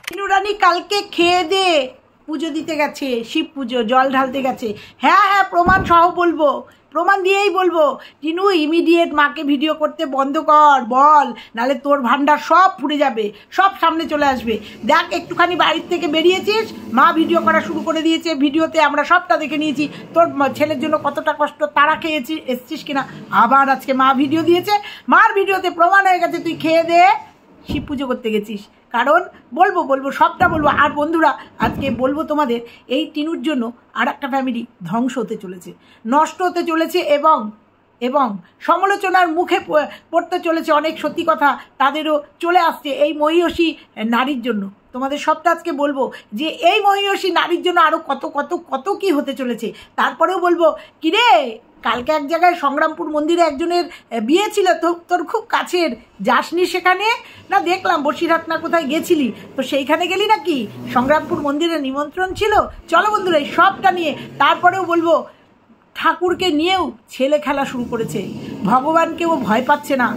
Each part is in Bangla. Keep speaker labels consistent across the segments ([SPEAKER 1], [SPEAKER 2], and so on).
[SPEAKER 1] টিনুরানি কালকে খেয়ে দে পুজো দিতে গেছে, শিব পুজো, জল ঢালতে গেছে। হ্যাঁ হ্যাঁ, প্রমাণ সহ বলবো, প্রমাণ দিয়েই বলবো। টিনু ইমিডিয়েট মাকে ভিডিও করতে বন্ধ কর, বল, নালে তোর ভান্ডার সব ফুরে যাবে, সব সামনে চলে আসবে। দেখ, একটুখানি বাড়ির থেকে বেরিয়েছিস, মা ভিডিও করা শুরু করে দিয়েছে, ভিডিওতে আমরা সবটা দেখে নিয়েছি। তোর ছেলের জন্য কতটা কষ্ট তারা খেয়েছি, এসছিস কিনা। আবার আজকে মা ভিডিও দিয়েছে, মার ভিডিওতে প্রমাণ হয়ে গেছে তুই খেয়ে দে শিব পুজো করতে গেছিস। কারণ বলবো সবটা বলবো। আর বন্ধুরা, আজকে বলবো তোমাদের, এই টিনুর জন্য আর একটা ফ্যামিলি ধ্বংস হতে চলেছে, নষ্ট হতে চলেছে, এবং সমালোচনার মুখে পড়তে চলেছে। অনেক সত্যি কথা তাদেরও চলে আসছে এই মহিষী নারীর জন্য। তোমাদের সবটা আজকে বলবো যে এই মহিষী নারীর জন্য আরও কত কত কত কি হতে চলেছে। তারপরেও বলবো, কিরে কালকে এক জায়গায় সংগ্রামপুর মন্দিরে একজনের বিয়ে ছিল, তো তোর খুব কাছের, যাসনি সেখানে? না দেখলাম বসিরহাট না কোথায় গেছিলি, তো সেইখানে গেলি নাকি? সংগ্রামপুর মন্দিরে নিমন্ত্রণ ছিল। চলো বন্ধুরা, এই সবটা নিয়ে তারপরেও বলবো, ঠাকুরকে নিয়েও ছেলে খেলা শুরু করেছে। ভগবানকেও ভয় পাচ্ছে না,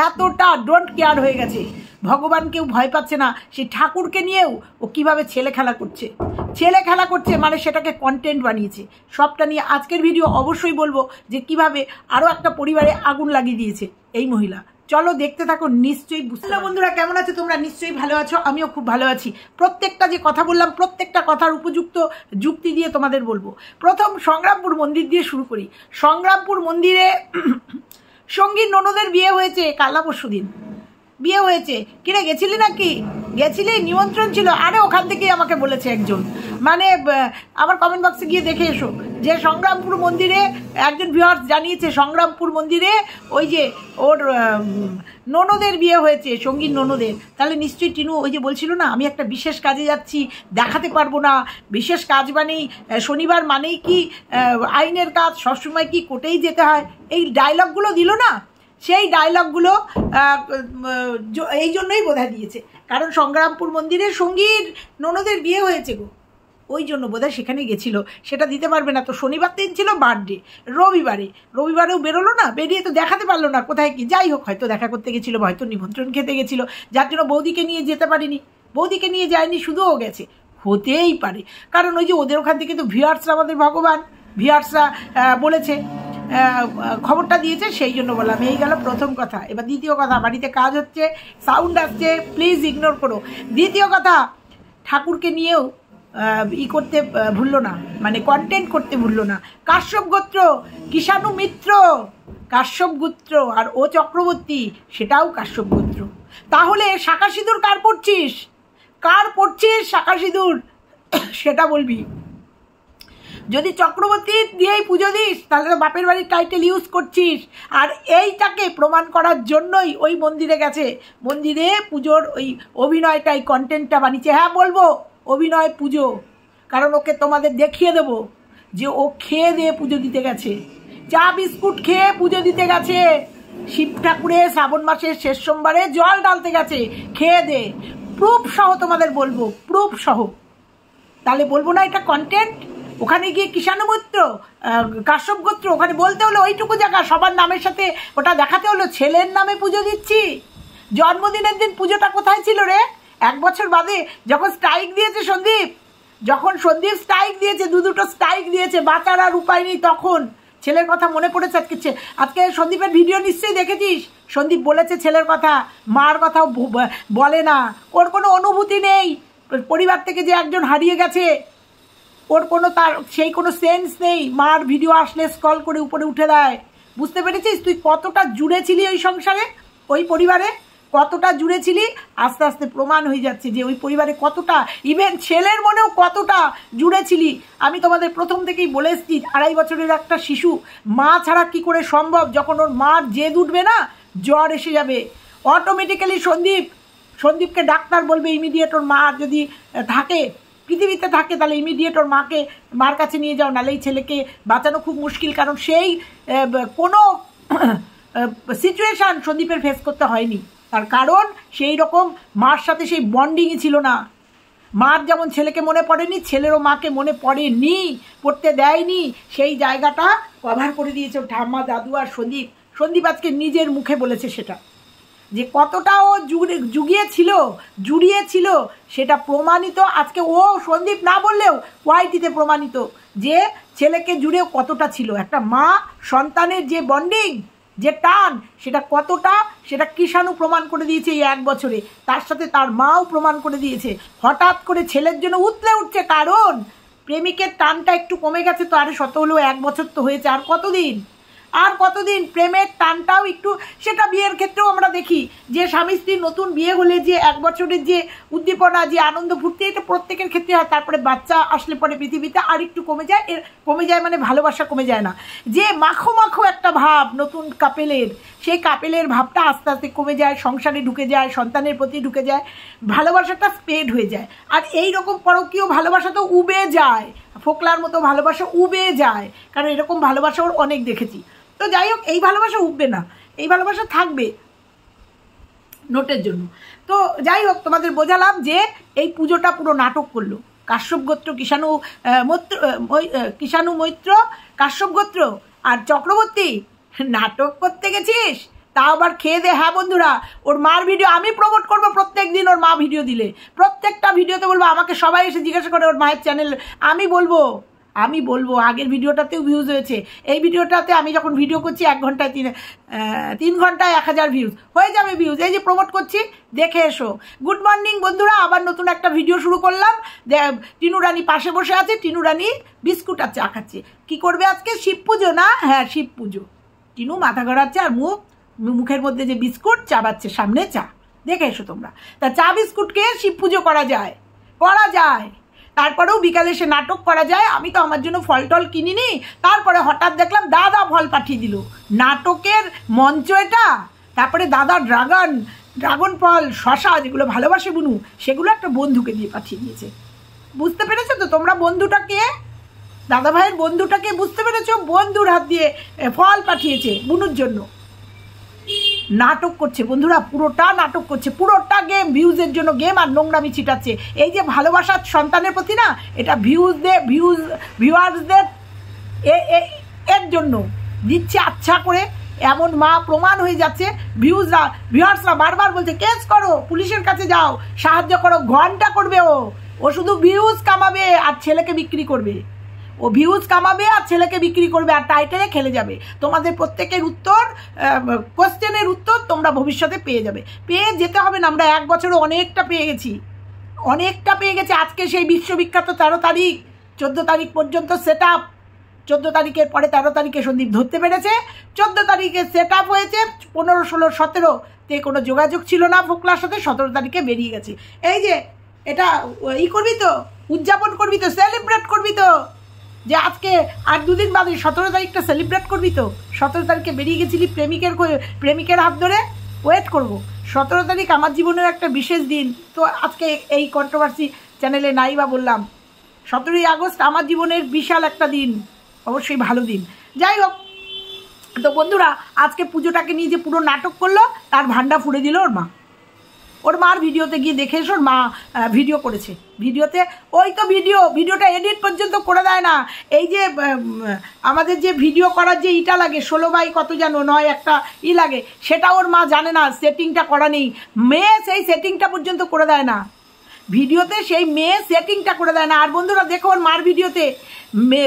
[SPEAKER 1] এতটা ডোন্ট কেয়ার হয়ে গেছে। ভগবানকেও ভয় পাচ্ছে না, সেই ঠাকুরকে নিয়েও ও কীভাবে ছেলে খেলা করছে, মানে সেটাকে কন্টেন্ট বানিয়েছে। সবটা নিয়ে আজকের ভিডিও অবশ্যই বলবো, যে কিভাবে আরও একটা পরিবারে আগুন লাগিয়ে দিয়েছে এই মহিলা। চলো দেখতে থাকো, নিশ্চয়ই বুঝতে। বন্ধুরা, কেমন আছো তোমরা? নিশ্চয়ই ভালো আছো, আমিও খুব ভালো আছি। প্রত্যেকটা যে কথা বললাম, প্রত্যেকটা কথার উপযুক্ত যুক্তি দিয়ে তোমাদের বলবো। প্রথম সংগ্রামপুর মন্দির দিয়ে শুরু করি। সংগ্রামপুর মন্দিরে সঙ্গীর ননদের বিয়ে হয়েছে, কালা পরশু দিন বিয়ে হয়েছে। কিরে গেছিলি নাকি? গেছিলি, নিমন্ত্রণ ছিল। আরে ওখান থেকেই আমাকে বলেছে একজন, মানে আমার কমেন্ট বক্সে গিয়ে দেখে এসো, যে সংগ্রামপুর মন্দিরে একজন ভিউয়ার্স জানিয়েছে সংগ্রামপুর মন্দিরে ওই যে ওর ননদের বিয়ে হয়েছে, সঙ্গীর ননদের। তাহলে নিশ্চয়ই টিনু ওই যে বলছিল না, আমি একটা বিশেষ কাজে যাচ্ছি, দেখাতে পারবো না। বিশেষ কাজ মানেই শনিবার মানেই কি আইনের কাজ, সবসময় কি কোর্টেই যেতে হয়, এই ডায়লগগুলো দিল না, সেই ডায়লগগুলো এই জন্যই বোধহয় দিয়েছে। কারণ সংগ্রামপুর মন্দিরে সঙ্গীর ননদের বিয়ে হয়েছে গো, ওই জন্য বোধহয় সেখানে গেছিল। সেটা দিতে পারবে না তো। শনিবার দিন ছিল বার্থডে, রবিবারেও বেরোলো না, বেরিয়ে তো দেখাতে পারলো না কোথায় কি। যাই হোক, হয়তো দেখা করতে গেছিলো, হয়তো নিমন্ত্রণ খেতে গেছিলো, যার জন্য বৌদিকে নিয়ে যেতে পারিনি। বৌদিকে নিয়ে যায়নি, শুধু ও গেছে, হতেই পারে। কারণ ওই যে ওদের ওখান থেকে তো ভিউয়ার্সরা আমাদের ভগবান, ভিউয়ার্সরা বলেছে, খবরটা দিয়েছে, সেই জন্য বললাম। এই গেল প্রথম কথা। এবার দ্বিতীয় কথা, বাড়িতে কাজ হচ্ছে, সাউন্ড আসছে, প্লিজ ইগনোর করো। দ্বিতীয় কথা, ঠাকুরকে নিয়েও করতে ভুললো না, মানে কন্টেন্ট করতে ভুললো না। কাশ্যপ গোত্র, কিষাণু মিত্র কাশ্যপ গোত্র, আর ও চক্রবর্তী সেটাও কাশ্যপ গোত্র। তাহলে শাঁখা সিঁদুর কার পড়ছিস শাঁখা সিঁদুর সেটা বলবি। যদি চক্রবর্তী দিয়েই পুজো দিস, তাহলে তো বাপের বাড়ির টাইটেল ইউজ করছিস। আর এইটাকে প্রমাণ করার জন্যই ওই মন্দিরে গেছে, মন্দিরে পুজোর ওই অভিনয়টাই কন্টেন্টটা বানিয়েছে। হ্যাঁ বলবো, অভিনয় পুজো, কারণ ওকে তোমাদের দেখিয়ে দেবো যে ও খেয়ে দিয়ে পুজো দিতে গেছে, চা বিস্কুট খেয়ে পুজো দিতে গেছে, শিব ঠাকুরের শ্রাবণ মাসের শেষ সোমবারে জল ঢালতে গেছে খেয়ে দে, প্রুফ সহ তোমাদের বলবো, প্রুফ সহ। তাহলে বলবো না এটা কন্টেন্ট? ওখানে গিয়ে কিষাণু গোত্র, কাশ্যপ গোত্র, ওখানে বলতে হলো ওইটুকু জায়গা সবার নামের সাথে ওটা দেখাতে হলো, ছেলের নামে পুজো দিচ্ছি। জন্মদিনের দিন পুজোটা কোথায় ছিল রে? 1 বছর বাদে যখন স্ট্রাইক দিয়েছে সন্দীপ স্ট্রাইক দিয়েছে, দুটো স্ট্রাইক দিয়েছে, বাঁচার আর উপায় নেই, তখন ছেলের কথা মনে পড়েছে। আজকে সন্দীপের ভিডিও নিশ্চয়ই দেখেছিস, সন্দীপ বলেছে ছেলের কথা, মার কথাও বলে না। ওর কোনো অনুভূতি নেই, পরিবার থেকে যে একজন হারিয়ে গেছে ওর সেই কোনো সেন্স নেই। মার ভিডিও আসলে স্ক্রল করে উপরে উঠে দেয়। বুঝতে পেরেছিস তুই কতটা জুড়ে ছিলি ওই সংসারে, ওই পরিবারে কতটা জুড়ে ছিলি? আস্তে আস্তে প্রমাণ হয়ে যাচ্ছে যে ওই পরিবারে কতটা, ইভেন ছেলের মনেও কতটা জুড়ে ছিলি। আমি তোমাদের প্রথম থেকেই বলে এসেছি, 2.5 বছরের একটা শিশু মা ছাড়া কি করে সম্ভব? যখন ওর মার জেদ উঠবে না, জ্বর এসে যাবে অটোমেটিক্যালি। সন্দীপকে ডাক্তার বলবে ইমিডিয়েট, ওর মা যদি থাকে, পৃথিবীতে থাকে, তাহলে ইমিডিয়েট ওর মার কাছে নিয়ে যাও, নাহলে এই ছেলেকে বাঁচানো খুব মুশকিল। কারণ সেই কোনো সিচুয়েশান সন্দীপের ফেস করতে হয়নি, তার কারণ সেই রকম মার সাথে সেই বন্ডিংই ছিল না। মার যেমন ছেলেকে মনে পড়েনি, ছেলেরও মাকে মনে পড়েনি, পড়তে দেয়নি। সেই জায়গাটা কভার করে দিয়েছে ঠাম্মা, দাদু আর সন্দীপ আজকে নিজের মুখে বলেছে সেটা। যে কতটা ও জুড়িয়েছিল সেটা প্রমাণিত। আজকে ও সন্দীপ না বললেও ওয়াইটিতে প্রমাণিত যে ছেলেকে জুড়েও কতটা ছিল। একটা মা সন্তানের যে বন্ডিং, যে টান, সেটা কতটা, সেটা কৃষাণু প্রমাণ করে দিয়েছে এই 1 বছরে। তার সাথে তার মাও প্রমাণ করে দিয়েছে। হঠাৎ করে ছেলের জন্য উতলে উঠছে, কারণ প্রেমিকের টানটা একটু কমে গেছে। তো আরে শত হলেও 1 বছর তো হয়েছে, আর কতদিন প্রেমের টানটাও একটু, সেটা বিয়ের ক্ষেত্রেও আমরা দেখি যে স্বামী স্ত্রী নতুন বিয়ে হলে যে 1 বছরের যে উদ্দীপনা, যে আনন্দ ফুর্তি, এটা প্রত্যেকের ক্ষেত্রে হয়। তারপরে বাচ্চা আসলে পরে পৃথিবীতে আর একটু কমে যায়, মানে ভালোবাসা কমে যায় না, যে মাখো একটা ভাব নতুন কাপেলের, সেই কাপেলের ভাবটা আস্তে আস্তে কমে যায়, সংসারে ঢুকে যায়, সন্তানের প্রতি ঢুকে যায়, ভালোবাসাটা স্প্রেড হয়ে যায়। আর এই রকম পরকীয় ভালোবাসা তো উবে যায়, ফোকলার মতো ভালোবাসা উবে যায়, কারণ এরকম ভালোবাসা ওর অনেক দেখেছি। তো যাই হোক, এই ভালোবাসা উঠবে না, এই ভালোবাসা থাকবে নোটের জন্য। তো যাই হোক, তোমাদের বোঝালাম যে এই পুজোটা পুরো নাটক করলো কাশ্যপ গোত্র, কৃষাণু মৈত্র, কাশ্যপ গোত্র আর চক্রবর্তী। নাটক করতে গেছিস, তাও আবার খেয়ে দে। হ্যাঁ বন্ধুরা, ওর মার ভিডিও আমি প্রমোট করবো প্রত্যেক দিন। ওর মা ভিডিও দিলে প্রত্যেকটা ভিডিওতে বলবো, আমাকে সবাই এসে জিজ্ঞাসা করে ওর মায়ের চ্যানেল, আমি বলবো আগের ভিডিওটাতেও ভিউজ হয়েছে, এই ভিডিওটাতে আমি যখন ভিডিও করছি 1 ঘন্টায় 3 ঘন্টায় 1000 ভিউজ হয়ে যাবে ভিউজ। এই যে প্রমোট করছি, দেখে এসো। গুড মর্নিং বন্ধুরা, আবার নতুন একটা ভিডিও শুরু করলাম। টিনু রানী পাশে বসে আছে, টিনু রানী বিস্কুট আর চা খাচ্ছে। কি করবে আজকে? শিব পুজো না? হ্যাঁ, শিব পুজো। টিনু মাথা ঘোরাচ্ছে আর মুখের মধ্যে যে বিস্কুট চাবাচ্ছে, সামনে চা। দেখে এসো তোমরা। তা চা বিস্কুট খেয়ে শিব পুজো করা যায়। তারপরেও বিকালে সে নাটক করা যায়। আমি তো আমার জন্য ফল টল কিনিনি, তারপরে হঠাৎ দেখলাম দাদা ফল পাঠিয়ে দিল। নাটকের মঞ্চ এটা। তারপরে দাদা ড্রাগন ফল, শশা, যেগুলো ভালোবাসে বুনু, সেগুলো একটা বন্ধুকে দিয়ে পাঠিয়ে দিয়েছে। বুঝতে পেরেছো তো তোমরা বন্ধুটাকে, দাদা ভাইয়ের বন্ধুটাকে বুঝতে পেরেছো? বন্ধুর হাত দিয়ে ফল পাঠিয়েছে বুনুর জন্য। নাটক করছে বন্ধুরা, পুরোটা নাটক করছে, পুরোটা গেম, ভিউজের জন্য গেম আর নোংরামি ছিটাচ্ছে। এই যে ভালোবাসার সন্তানের প্রতি না, এটা ভিউয়ার্সদের এর জন্য দিচ্ছে আচ্ছা করে। এমন মা প্রমাণ হয়ে যাচ্ছে। ভিউয়ার্সরা বারবার বলছে কেস করো, পুলিশের কাছে যাও, সাহায্য করো। ঘন্টা করবে ও শুধু ভিউজ কামাবে আর ছেলেকে বিক্রি করবে। ও ভিউজ কামাবে আর ছেলেকে বিক্রি করবে আর টাইটেলে খেলে যাবে। তোমাদের প্রত্যেকের কোশ্চেনের উত্তর তোমরা ভবিষ্যতে পেয়ে যাবে। পেয়ে যেতে হবে না, আমরা 1 বছরে অনেকটা পেয়ে গেছি। আজকে সেই বিশ্ববিখ্যাত 13 তারিখ, 14 তারিখ পর্যন্ত সেট আপ। 14 তারিখের পরে 13 তারিখে সন্দীপ ধরতে পেরেছে। 14 তারিখে সেট আপ হয়েছে, 15, 16, 17-তে কোনো যোগাযোগ ছিল না ফোকলার সাথে। 17 তারিখে বেরিয়ে গেছে। এই যে এটা করবি তো, উদযাপন করবি তো, সেলিব্রেট করবি তো, যে আজকে আর 2 দিন বাদে 17 তারিখটা সেলিব্রেট করবি তো। 17 তারিখে বেরিয়ে গেছিলি প্রেমিকের হাত ধরে। ওয়েট করব। 17 তারিখ আমার জীবনের একটা বিশেষ দিন। তো আজকে এই কন্ট্রোভার্সি চ্যানেলে নাই বা বললাম, 17ই আগস্ট আমার জীবনের বিশাল একটা দিন, অবশ্যই ভালো দিন। যাই হোক, তো বন্ধুরা, আজকে পুজোটাকে নিয়ে যে পুরো নাটক করলো, তার ভান্ডা ফুড়ে দিল ওর মা। ওর মার ভিডিওতে গিয়ে দেখে এসো, ওর মা ভিডিও করেছে। ভিডিওতে ভিডিওটা এডিট পর্যন্ত করে দেয় না। এই যে আমাদের যে ভিডিও করার যে ইটা লাগে 16 বাই কত যেন 9 একটা লাগে, সেটা ওর মা জানে না, সেটিংটা করা নেই। মেয়ে সেই সেটিংটা পর্যন্ত করে দেয় না ভিডিওতে, সেই মেয়ে সেটিংটা করে দেয় না। আর বন্ধুরা দেখো, ওর মার ভিডিওতে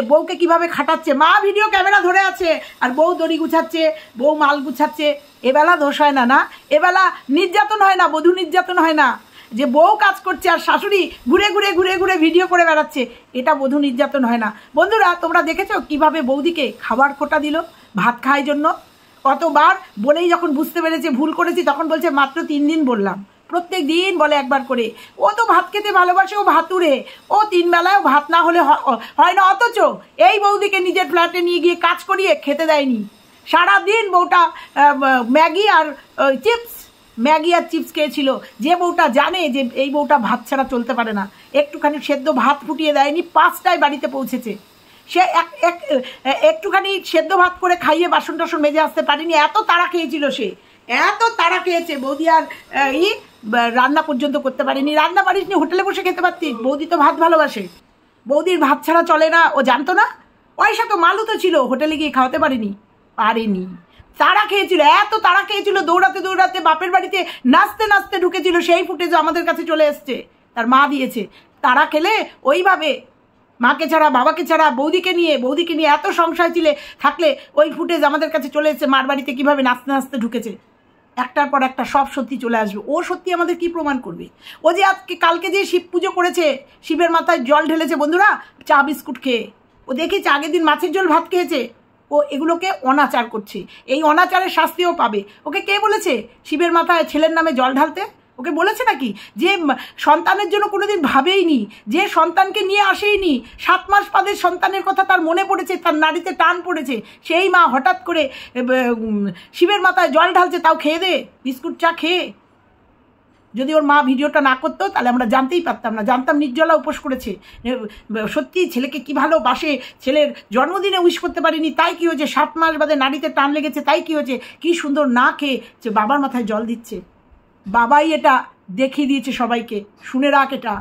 [SPEAKER 1] বউকে কিভাবে খাটাচ্ছে। মা ভিডিও ক্যামেরা ধরে আছে আর বউ দড়ি গুছাচ্ছে, বউ মাল গুছাচ্ছে। এবেলা দোষ হয় না? এবেলা নির্যাতন হয় না? বধূ নির্যাতন হয় না? যে বউ কাজ করছে আর শাশুড়ি ঘুরে ভিডিও করে বেড়াচ্ছে, এটা বধূ নির্যাতন হয় না? বন্ধুরা, তোমরা দেখেছো কিভাবে বৌদিকে খাবার খোটা দিল ভাত খাওয়ার জন্য? কতবার বলেই যখন বুঝতে পেরেছে ভুল করেছি, তখন বলছে মাত্র 3 দিন বললাম। প্রত্যেক দিন বলে একবার করে। ও তো ভাত খেতে ভালোবাসে, ও ভাতুরে, ও 3 বেলায় ভাত না হলে হয় না। অথচ এই বৌদিকে নিজের ফ্ল্যাটে নিয়ে গিয়ে কাজ করিয়ে খেতে দেয়নি। সারাদিন বউটা ম্যাগি আর চিপস খেয়েছিল। যে বউটা জানে যে এই বউটা ভাত ছাড়া চলতে পারে না, একটুখানি সেদ্ধ ভাত ফুটিয়ে দেয়নি। 5টায় বাড়িতে পৌঁছেছে। সে একটুখানি সেদ্ধ ভাত করে খাইয়ে বাসন টাসন মেজে আসতে পারেনি। এত তাড়া খেয়েছিল সে, এত তাড়া খেয়েছে। বৌদি আর রান্না পর্যন্ত করতে পারেনি। রান্না পারিসনি, হোটেলে বসে খেতে পারতিস। বৌদি তো ভাত ভালোবাসে, বৌদির ভাত ছাড়া চলে না। ও জানতো না? পয়সা তো মালু তো ছিল, হোটেলে গিয়ে খাওয়াতে পারেনি। তারা খেয়েছিল, এত তারা খেয়েছিল, দৌড়াতে দৌড়াতে বাপের বাড়িতে নাচতে নাচতে ঢুকেছিল। সেই ফুটেজ আমাদের কাছে চলে এসছে, তার মা দিয়েছে। তারা খেলে ওইভাবে মাকে ছাড়া বাবাকে ছাড়া বৌদিকে নিয়ে এত সংশয় ছিলে থাকলে ওই ফুটেজ আমাদের কাছে চলে এসছে, মার বাড়িতে কীভাবে নাচতে নাচতে ঢুকেছে। একটার পর একটা সব সত্যি চলে আসবে। ও সত্যি আমাদের কি প্রমাণ করবে? ও যে আজকে কালকে যে শিব পুজো করেছে, শিবের মাথায় জল ঢেলেছে বন্ধুরা চা বিস্কুট খেয়ে, ও দেখেছে আগের দিন মাছের ঝোল ভাত খেয়েছে, ও এগুলোকে অনাচার করছে। এই অনাচারের শাস্তিও পাবে। ওকে কে বলেছে শিবের মাথায় ছেলের নামে জল ঢালতে? ওকে বলেছে নাকি? যে সন্তানের জন্য কোনোদিন ভাবেইনি, যে সন্তানকে নিয়ে আসেইনি, 7 মাস বাদে সন্তানের কথা তার মনে পড়েছে, তার নাড়িতে টান পড়েছে, সেই মা হঠাৎ করে শিবের মাথায় জল ঢালছে, তাও খেয়ে দে বিস্কুট চা খেয়ে। যদি ওর মা ভিডিওটা না করতো তাহলে আমরা জানতেই পারতাম না, জানতাম নির্জলা উপোস করেছে। সত্যি ছেলেকে কি ভালোবাসে, ছেলের জন্মদিনে উইশ করতে পারিনি, তাই কি হয়েছে? 7 মাস বাদে নাড়িতে টান লেগেছে, তাই কি হয়েছে? কি সুন্দর না খেয়ে যে বাবার মাথায় জল দিচ্ছে। বাবাই এটা দেখিয়ে দিয়েছে সবাইকে, শুনে রাখ, এটা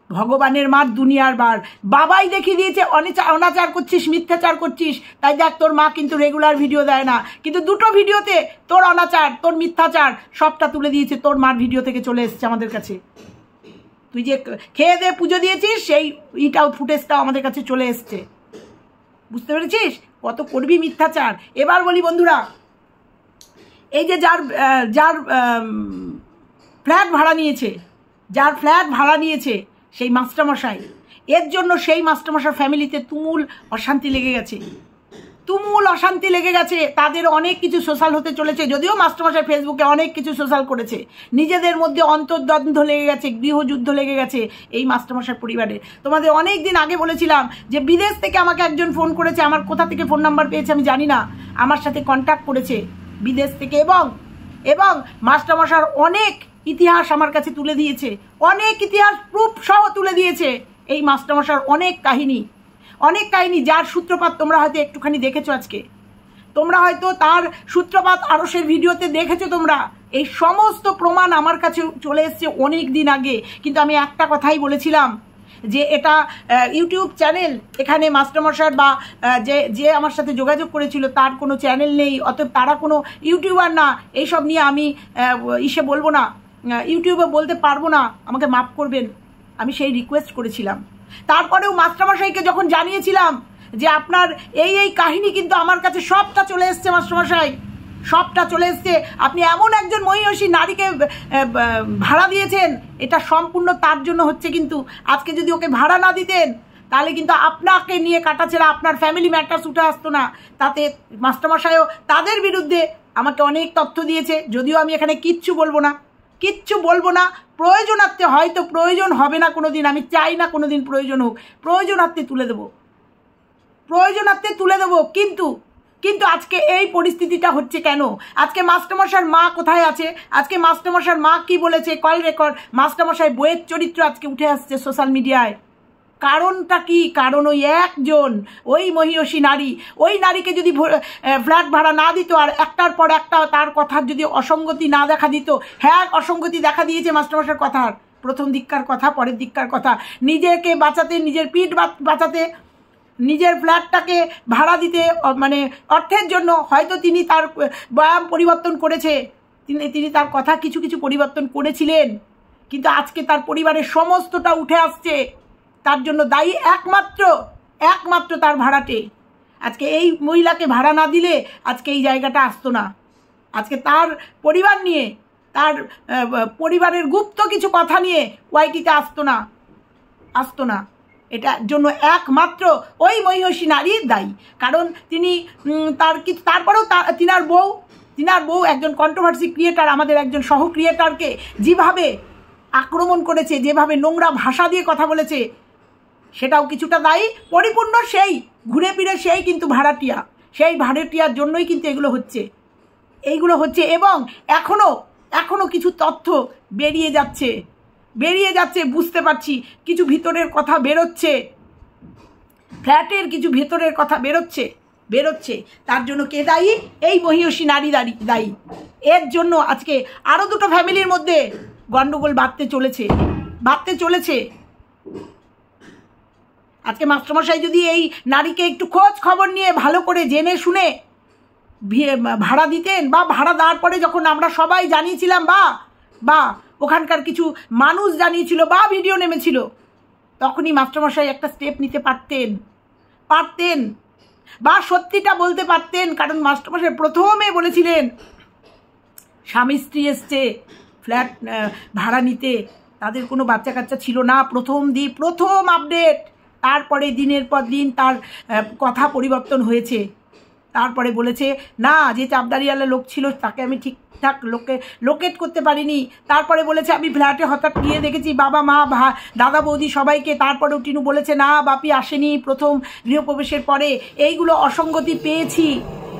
[SPEAKER 1] ভগবানের মার দুনিয়ার বার। বাবাই দেখিয়ে দিয়েছে অনাচার করছিস, মিথ্যাচার করছিস। তাই দেখ তোর মা কিন্তু রেগুলার ভিডিও দেয় না, কিন্তু দুটো ভিডিওতে তোর অনাচার, তোর মিথ্যাচার সবটা তুলে দিয়েছে, তোর মার ভিডিও থেকে চলে এসছে আমাদের কাছে। তুই যে খেয়ে দে পুজো দিয়েছিস, সেই ইটাও ফুটেজটাও আমাদের কাছে চলে এসছে। বুঝতে পেরেছিস কত করবি মিথ্যাচার? এবার বলি বন্ধুরা, এই যে যার ফ্ল্যাট ভাড়া নিয়েছে সেই মাস্টারমশাই, এর জন্য সেই মাস্টারমশাই ফ্যামিলিতে তুমুল অশান্তি লেগে গেছে। তাদের অনেক কিছু সোশ্যাল হতে চলেছে, যদিও মাস্টারমশাই ফেসবুকে অনেক কিছু সোশ্যাল করেছে। নিজেদের মধ্যে অন্তর্দ্বন্দ্ব লেগে গেছে, গৃহযুদ্ধ লেগে গেছে এই মাস্টারমশাই পরিবারে। তোমাদের অনেক দিন আগে বলেছিলাম যে বিদেশ থেকে আমাকে একজন ফোন করেছে, আমার কোথা থেকে ফোন নাম্বার পেয়েছে আমি জানি না, আমার সাথে কন্ট্যাক্ট করেছে বিদেশ থেকে, এবং মাস্টারমশাইয়ের অনেক ইতিহাস আমার কাছে তুলে দিয়েছে, অনেক ইতিহাস প্রুফ সহ তুলে দিয়েছে। এই মাস্টারমশাইয়ের অনেক কাহিনী যার সূত্রপাত তোমরা হয়তো একটুখানি দেখেছো। আজকে তোমরা হয়তো তার সূত্রপাত আরশের ভিডিওতে দেখেছো তোমরা। এই সমস্ত প্রমাণ আমার কাছে চলে এসছে অনেক দিন আগে, কিন্তু আমি একটা কথাই বলেছিলাম যে এটা ইউটিউব চ্যানেল, এখানে মাস্টারমশাইয়ের বা যে আমার সাথে যোগাযোগ করেছিল তার কোনো চ্যানেল নেই, অতএব তারা কোনো ইউটিউবার না। এইসব নিয়ে আমি বলবো না, ইউটিউবে বলতে পারবো না, আমাকে মাফ করবেন, আমি সেই রিকোয়েস্ট করেছিলাম। তারপরেও মাস্টারমশাইকে যখন জানিয়েছিলাম যে আপনার এই কাহিনী কিন্তু আমার কাছে সবটা চলে এসছে, মাস্টারমশাই সবটা চলে এসছে, আপনি এমন একজন মহিষী নারীকে ভাড়া দিয়েছেন, এটা সম্পূর্ণ তার জন্য হচ্ছে। কিন্তু আজকে যদি ওকে ভাড়া না দিতেন তাহলে কিন্তু আপনাকে নিয়ে কাটাছেড়া আপনার ফ্যামিলি ম্যাটার্স উঠে আসতো না। তাতে মাস্টারমশাইও তাদের বিরুদ্ধে আমাকে অনেক তথ্য দিয়েছে, যদিও আমি এখানে কিচ্ছু বলবো না। প্রয়োজনার্থে, হয়তো প্রয়োজন হবে না কোনোদিন, আমি চাই না কোনোদিন প্রয়োজন হোক, প্রয়োজনার্থে তুলে দেবো। কিন্তু আজকে এই পরিস্থিতিটা হচ্ছে কেন? আজকে মাস্টারমশাইয়ের মা কোথায় আছে? আজকে মাস্টারমশাইয়ের মা কি বলেছে? কল রেকর্ড, মাস্টারমশাই বইয়ের চরিত্র আজকে উঠে আসছে সোশ্যাল মিডিয়ায়। কারণটা কি? কারণ ওই একজন, ওই মহিষী নারী, ওই নারীকে যদি ফ্ল্যাট ভাড়া না দিত আর একটার পর একটা তার কথার যদি অসঙ্গতি না দেখা দিত, হ্যাঁ অসঙ্গতি দেখা দিয়েছে মাস্টারমশাইয়ের কথার, প্রথম দিককার কথা, পরের দিককার কথা, নিজেকে বাঁচাতে, নিজের পিঠ বাঁচাতে, নিজের ফ্ল্যাটটাকে ভাড়া দিতে, মানে অর্থের জন্য হয়তো তিনি তার বয়ান পরিবর্তন করেছে, তিনি তার কথা কিছু পরিবর্তন করেছিলেন, কিন্তু আজকে তার পরিবারের সমস্তটা উঠে আসছে। তার জন্য দায়ী একমাত্র তার ভাড়াটে। আজকে এই মহিলাকে ভাড়া না দিলে আজকে এই জায়গাটা আসতো না। আজকে তার পরিবার নিয়ে, তার পরিবারের গুপ্ত কিছু কথা নিয়ে ওয়াইটিতে আসতো না। এটার জন্য একমাত্র ওই মহিষী নারী দায়ী। কারণ তিনি তারপরেও তিনার বউ একজন কন্ট্রোভার্সি ক্রিয়েটার, আমাদের একজন সহ ক্রিয়েটারকে যেভাবে আক্রমণ করেছে, যেভাবে নোংরা ভাষা দিয়ে কথা বলেছে, সেটাও কিছুটা দায়ী। পরিপূর্ণ সেই ঘুরে ফিরে সেই কিন্তু ভাড়াটিয়া, সেই ভাড়াটিয়ার জন্যই কিন্তু এগুলো হচ্ছে। এবং এখনো কিছু তথ্য বেরিয়ে যাচ্ছে, বুঝতে পারছি কিছু ভিতরের কথা বেরোচ্ছে, ফ্ল্যাটের কিছু ভেতরের কথা বেরোচ্ছে। তার জন্য কে দায়ী? এই মহিষী নারী দায়ী। এর জন্য আজকে আরও দুটো ফ্যামিলির মধ্যে গন্ডগোল বাড়তে চলেছে। আজকে মাস্টারমশাই যদি এই নারীকে একটু খোঁজ খবর নিয়ে ভালো করে জেনে শুনে ভাড়া দিতেন, বা ভাড়া দেওয়ার পরে যখন আমরা সবাই জানিয়েছিলাম, বা ওখানকার কিছু মানুষ জানিয়েছিল, বা ভিডিও নেমেছিল, তখনই মাস্টারমশাই একটা স্টেপ নিতে পারতেন, বা সত্যিটা বলতে পারতেন। কারণ মাস্টারমশাই প্রথমে বলেছিলেন স্বামী স্ত্রী এসছে ফ্ল্যাট ভাড়া নিতে, তাদের কোনো বাচ্চা কাচ্চা ছিল না, প্রথম আপডেট। তারপরে দিনের পর দিন তার কথা পরিবর্তন হয়েছে। তারপরে বলেছে না, যে চাপদারিওয়ালা লোক ছিল তাকে আমি ঠিকঠাক লোকেট করতে পারিনি। তারপরে বলেছে আমি ফ্ল্যাটে হঠাৎ গিয়ে দেখেছি বাবা মা দাদা বৌদি সবাইকে। তারপরেও টিনু বলেছে না, বাপি আসেনি প্রথম গৃহপ্রবেশের পরে। এইগুলো অসঙ্গতি পেয়েছি।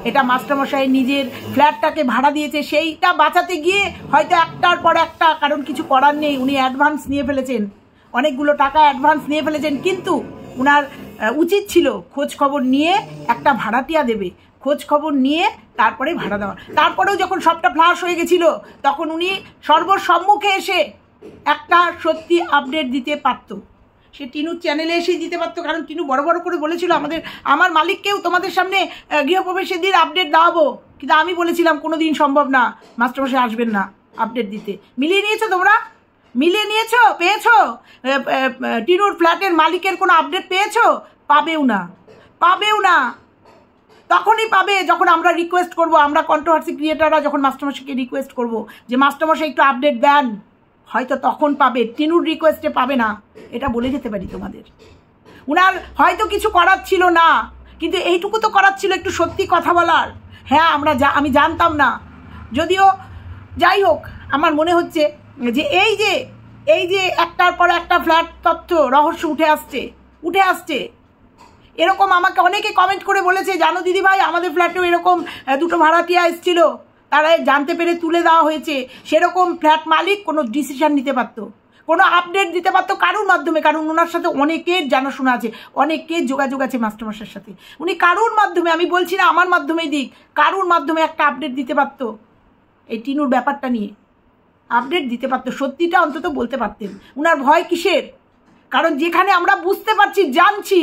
[SPEAKER 1] এটা মাস্টারমশাই নিজের ফ্ল্যাটটাকে ভাড়া দিয়েছে, সেইটা বাঁচাতে গিয়ে হয়তো একটার পর একটা, কারণ কিছু করার নেই, উনি অ্যাডভান্স নিয়ে ফেলেছেন, অনেকগুলো টাকা অ্যাডভান্স নিয়ে ফেলেছেন। কিন্তু উনার উচিত ছিল খোঁজ খবর নিয়ে একটা ভাড়াটিয়া দেবে, খোঁজ খবর নিয়ে তারপরে ভাড়া দেওয়া। তারপরেও যখন সবটা ফ্লাশ হয়ে গেছিল, তখন উনি সর্বসম্মুখে এসে একটা সত্যি আপডেট দিতে পারত। সে টিনুর চ্যানেলে এসেই দিতে পারতো, কারণ টিনু বড় বড় করে বলেছিল আমার মালিককেও তোমাদের সামনে গৃহপ্রবেশের দিন আপডেট দাও। কিন্তু আমি বলেছিলাম কোনো দিন সম্ভব না, মাস্টারমশাই আসবেন না আপডেট দিতে। মিলিয়ে নিয়েছো তোমরা? মিলিয়ে নিয়েছো? পেয়েছো? টিনুর ফ্ল্যাটের মালিকের কোনো আপডেট পেয়েছো? পাবেও না। তখনই পাবে যখন আমরা রিকোয়েস্ট করব, আমরা কন্ট্রোভার্সি ক্রিয়েটাররা যখন মাস্টারমশাইকে রিকোয়েস্ট করব যে মাস্টারমশাই একটু আপডেট দেন, হয়তো তখন পাবে। টিনুর রিকোয়েস্টে পাবে না, এটা বলে যেতে পারি তোমাদের। উনার হয়তো কিছু করার ছিল না, কিন্তু এইটুকু তো করার ছিল, একটু সত্যি কথা বলার। হ্যাঁ, আমি জানতাম না, যদিও যাই হোক, আমার মনে হচ্ছে যে এই যে একটার পর একটা ফ্ল্যাট তথ্য রহস্য উঠে আসছে। এরকম আমাকে অনেকে কমেন্ট করে বলেছে, জানো দিদি ভাই, আমাদের ফ্ল্যাটেও এরকম দুটো ভাড়াটিয়া এসেছিল, তারা জানতে পেরে তুলে দেওয়া হয়েছে। সেরকম ফ্ল্যাট মালিক কোনো ডিসিশন নিতে পারতো, কোনো আপডেট দিতে পারতো কারুর মাধ্যমে, কারণ ওনার সাথে অনেকের জানাশোনা আছে, অনেকের যোগাযোগ আছে মাস্টারমশাইয়ের সাথে। উনি কারুর মাধ্যমে, আমি বলছি না আমার মাধ্যমেই দিক, কারুর মাধ্যমে একটা আপডেট দিতে পারতো। এই টিনুর ব্যাপারটা নিয়ে আপডেট দিতে পারতো, সত্যিটা অন্তত বলতে পারতেন। উনার ভয় কিসের? কারণ যেখানে আমরা বুঝতে পারছি, জানছি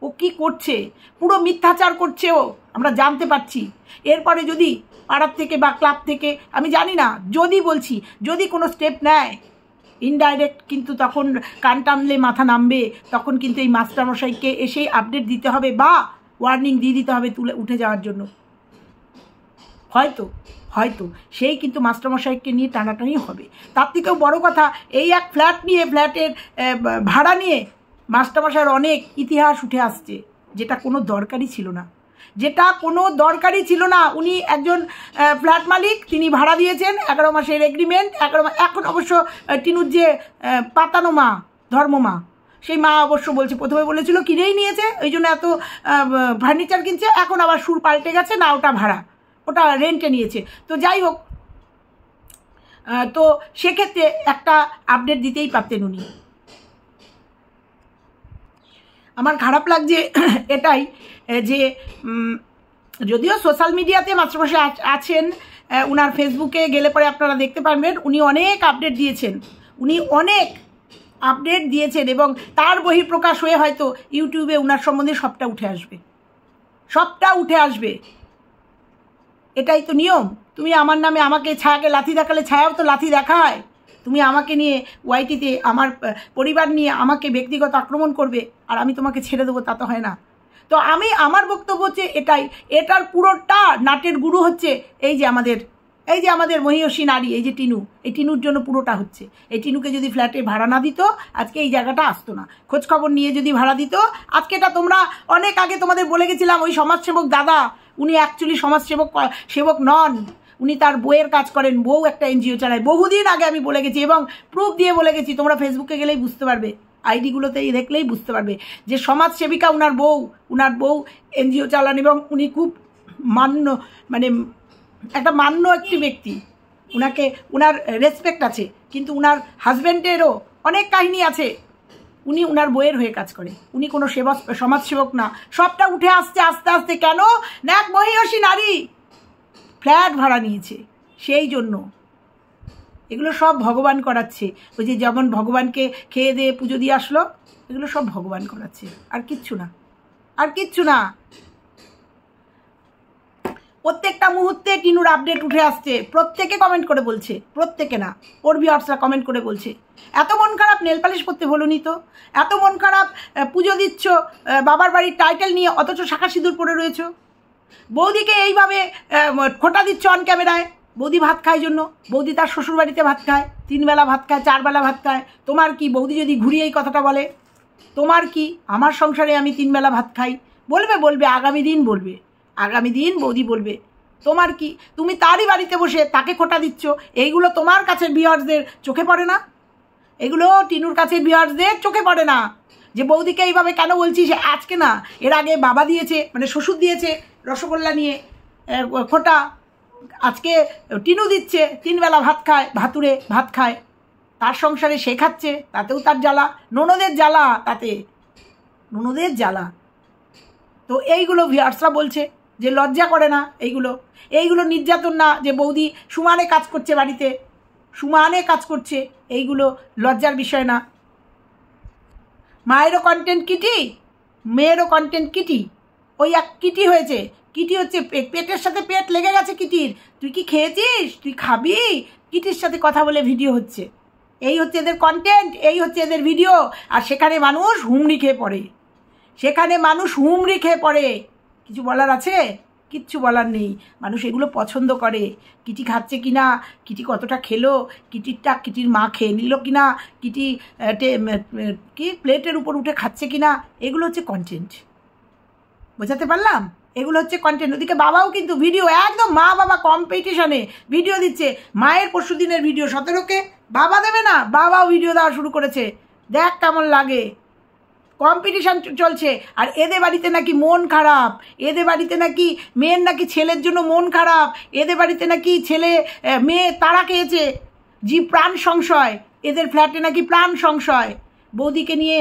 [SPEAKER 1] ও কি করছে, পুরো মিথ্যাচার করছে ও, আমরা জানতে পারছি। এরপরে যদি পাড়ার থেকে বা ক্লাব থেকে, আমি জানি না, যদি কোনো স্টেপ নেয় ইনডাইরেক্ট, কিন্তু তখন কান টানলে মাথা নামবে। তখন কিন্তু এই মাস্টারমশাইকে এসেই আপডেট দিতে হবে বা ওয়ার্নিং দিয়ে দিতে হবে উঠে যাওয়ার জন্য। হয়তো সেই কিন্তু মাস্টারমশাইকে নিয়ে টানাটানি হবে। তার থেকেও বড় কথা, এই এক ফ্ল্যাটের ভাড়া নিয়ে মাস্টারমশাইয়ের অনেক ইতিহাস উঠে আসছে, যেটা কোনো দরকারই ছিল না। উনি একজন ফ্ল্যাট মালিক, তিনি ভাড়া দিয়েছেন, 11 মাসের এগ্রিমেন্ট, 11 মাস। এখন অবশ্য টিনুর যে পাতানো মা, ধর্মমা, সেই মা অবশ্য প্রথমে বলেছিল কিনেই নিয়েছে, ওই জন্য এত ফার্নিচার কিনছে। এখন আবার সুর পাল্টে গেছে, না ওটা ভাড়া, ওটা রেন্টে নিয়েছে। তো যাই হোক, তো সেক্ষেত্রে একটা আপডেট দিতেই পারতেন উনি। আমার খারাপ লাগছে এটাই, যে যদিও সোশ্যাল মিডিয়াতে মাস্টারমশাই আছেন, উনার ফেসবুকে গেলে পরে আপনারা দেখতে পারবেন উনি অনেক আপডেট দিয়েছেন, এবং তার বহিঃপ্রকাশ হয়ে হয়তো ইউটিউবে উনার সম্বন্ধে সবটা উঠে আসবে। এটাই তো নিয়ম। তুমি আমার নামে, আমাকে ছায়াকে লাথি দেখালে ছায়াও তো লাথি দেখায়। তুমি আমাকে নিয়ে ওয়াইটিতে, আমার পরিবার নিয়ে আমাকে ব্যক্তিগত আক্রমণ করবে, আর আমি তোমাকে ছেড়ে দেবো, তা তো হয় না। তো আমার বক্তব্য হচ্ছে এটার পুরোটা নাটের গুরু হচ্ছে এই যে আমাদের মহিয়সী নারী, এই যে টিনু, এই টিনুর জন্য পুরোটা হচ্ছে। এই টিনুকে যদি ফ্ল্যাটে ভাড়া না দিত, আজকে এই জায়গাটা আসতো না। খোঁজ খবর নিয়ে যদি ভাড়া দিত, আজকে এটা তোমরা অনেক আগে তোমাদের বলে গেছিলাম, ওই সমাজসেবক দাদা, উনি অ্যাকচুয়ালি সমাজসেবক নন, উনি তার বউয়ের কাজ করেন, বউ একটা এনজিও চালায়। বহুদিন আগে আমি বলে গেছি এবং প্রুফ দিয়ে বলে গেছি, তোমরা ফেসবুকে গেলেই বুঝতে পারবে, আইডিগুলোতেই দেখলেই বুঝতে পারবে যে সমাজসেবিকা উনার বউ এনজিও চালান, এবং উনি খুব মান্য একটি ব্যক্তি। উনার রেসপেক্ট আছে, কিন্তু উনার হাজব্যান্ডেরও অনেক কাহিনী আছে। উনি উনার বইয়ের হয়ে কাজ করে, উনি কোনো সমাজসেবক না। সবটা উঠে আসছে আস্তে আস্তে। কেন না? এক মহিয়সী নারী ফ্ল্যাট ভাড়া নিয়েছে, সেই জন্য। এগুলো সব ভগবান করাচ্ছে। ওই যে যেমন ভগবানকে খেয়ে দিয়ে পুজো দিয়ে আসলো, এগুলো সব ভগবান করাচ্ছে, আর কিচ্ছু না। প্রত্যেকটা মুহূর্তে টিনুর আপডেট উঠে আসছে, প্রত্যেকে কমেন্ট করে বলছে, প্রত্যেকে না, ওর ভিউয়ার্সরা কমেন্ট করে বলছে এত মন খারাপ নেল পালিশ করতে বলুনি তো, এত মন খারাপ পুজো দিচ্ছ বাবার বাড়ির টাইটেল নিয়ে, অথচ শাঁখা সিঁদুর পরে রয়েছ। বৌদিকে এইভাবে খোটা দিচ্ছ অন ক্যামেরায়। বৌদি ভাত খায় জন্য, বৌদি তার শ্বশুর বাড়িতে ভাত খায়, 3 বেলা ভাত খায়, 4 বেলা ভাত খায়। তোমার কি? বৌদি যদি ঘুরিয়ে এই কথাটা বলে তোমার কি? আমার সংসারে আমি 3 বেলা ভাত খাই, বলবে আগামী দিন বলবে, আগামী দিন বৌদি বলবে। তোমার কি? তুমি তারই বাড়িতে বসে তাকে খোটা দিচ্ছ। এইগুলো তোমার কাছের ভিউয়ার্সদের চোখে পড়ে না? এগুলো টিনুর কাছের ভিউয়ার্সদের চোখে পড়ে না যে বৌদিকে এইভাবে কেন বলছিস? আজকে না, এর আগে বাবা দিয়েছে, মানে শ্বশুর দিয়েছে রসগোল্লা নিয়ে খোটা, আজকে টিনু দিচ্ছে, 3 বেলা ভাত খায়, ভাতুরে ভাত খায়, তার সংসারে সে খাচ্ছে, তাতেও তার জ্বালা, ননদের জ্বালা, তাতে ননদের জ্বালা। তো এইগুলো ভিউয়ার্সরা বলছে যে লজ্জা করে না, এইগুলো নির্যাতন না? যে বৌদি সমানে কাজ করছে, বাড়িতে সমানে কাজ করছে, এইগুলো লজ্জার বিষয় না? মায়েরও কন্টেন্ট কিটি, মেয়েরও কন্টেন্ট কিটি, ওই এক কিটি হয়েছে, কিটি হচ্ছে পেটের সাথে পেট লেগে গেছে কিটির, তুই কি খেয়েছিস, তুই খাবি, কিটির সাথে কথা বলে ভিডিও হচ্ছে। এই হচ্ছে এদের কন্টেন্ট, এই হচ্ছে এদের ভিডিও। আর সেখানে মানুষ হুমড়ি খেয়ে পড়ে, সেখানে মানুষ হুমড়ি খেয়ে পড়ে। কিছু বলার আছে? কিচ্ছু বলার নেই। মানুষ এগুলো পছন্দ করে, কিটি খাচ্ছে কিনা, কিটি কতটা খেলো, কিটির মা খেয়ে নিল কিনা, কিটি কি প্লেটের উপর উঠে খাচ্ছে কিনা, এগুলো হচ্ছে কন্টেন্ট। বোঝাতে পারলাম? এগুলো হচ্ছে কন্টেন্ট। ওদিকে বাবাও কিন্তু ভিডিও, একদম মা বাবা কম্পিটিশনে ভিডিও দিচ্ছে। মায়ের পরশুদিনের ভিডিও 17কে বাবা দেবে না, বাবাও ভিডিও দেওয়া শুরু করেছে। দেখ কেমন লাগে, কম্পিটিশান চলছে। আর এদের বাড়িতে নাকি মন খারাপ, এদের বাড়িতে নাকি মেয়ের নাকি ছেলের জন্য মন খারাপ, এদের বাড়িতে নাকি ছেলে মেয়ে তারা খেয়েছে, প্রাণ সংশয়, এদের ফ্ল্যাটে নাকি প্রাণ সংশয়। বৌদিকে নিয়ে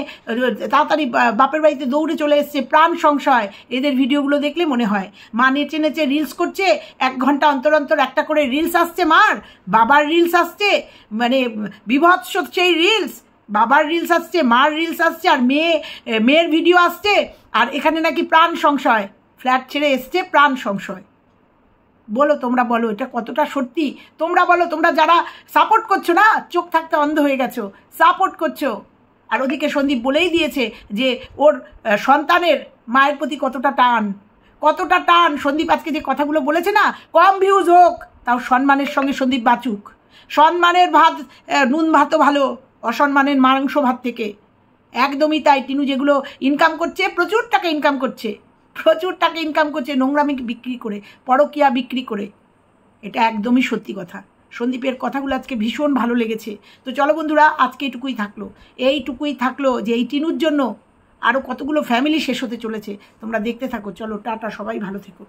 [SPEAKER 1] তাড়াতাড়ি বাপের বাড়িতে দৌড়ে চলে এসছে, প্রাণ সংশয়। এদের ভিডিওগুলো দেখলে মনে হয় মা নেচে নেচে রিলস করছে, 1 ঘন্টা অন্তর অন্তর একটা করে রিলস আসছে মার, বাবার রিলস আসছে, মানে বিভৎস সেই রিলস, বাবার রিলস আসছে, মার রিলস আসছে, আর মেয়ের ভিডিও আসছে। আর এখানে নাকি প্রাণ সংশয়, ফ্ল্যাট ছেড়ে এসছে প্রাণ সংশয়। বলো, তোমরা বলো এটা কতটা সত্যি? তোমরা বলো, তোমরা যারা সাপোর্ট করছো না, চোখ থাকতে অন্ধ হয়ে গেছো, সাপোর্ট করছো। আর ওদিকে সন্দীপ বলেই দিয়েছে যে ওর সন্তানের মায়ের প্রতি কতটা টান, কতটা টান। সন্দীপ আজকে যে কথাগুলো বলেছে না, কম ভিউজ হোক তাও সম্মানের সঙ্গে সন্দীপ বাঁচুক। সম্মানের ভাত, নুন ভাতও ভালো অসম্মানের মাংস ভাত থেকে। একদমই তাই। টিনু যেগুলো ইনকাম করছে, প্রচুর টাকা ইনকাম করছে, প্রচুর টাকা ইনকাম করছে নোংরামি বিক্রি করে, পরকীয়া বিক্রি করে। এটা একদমই সত্যি কথা। সন্দীপের কথাগুলো আজকে ভীষণ ভালো লেগেছে। তো চলো বন্ধুরা, আজকে এইটুকুই থাকলো যে এই টিনুর জন্য আরও কতগুলো ফ্যামিলি শেষ হতে চলেছে। তোমরা দেখতে থাকো। চলো টাটা, সবাই ভালো থেকো।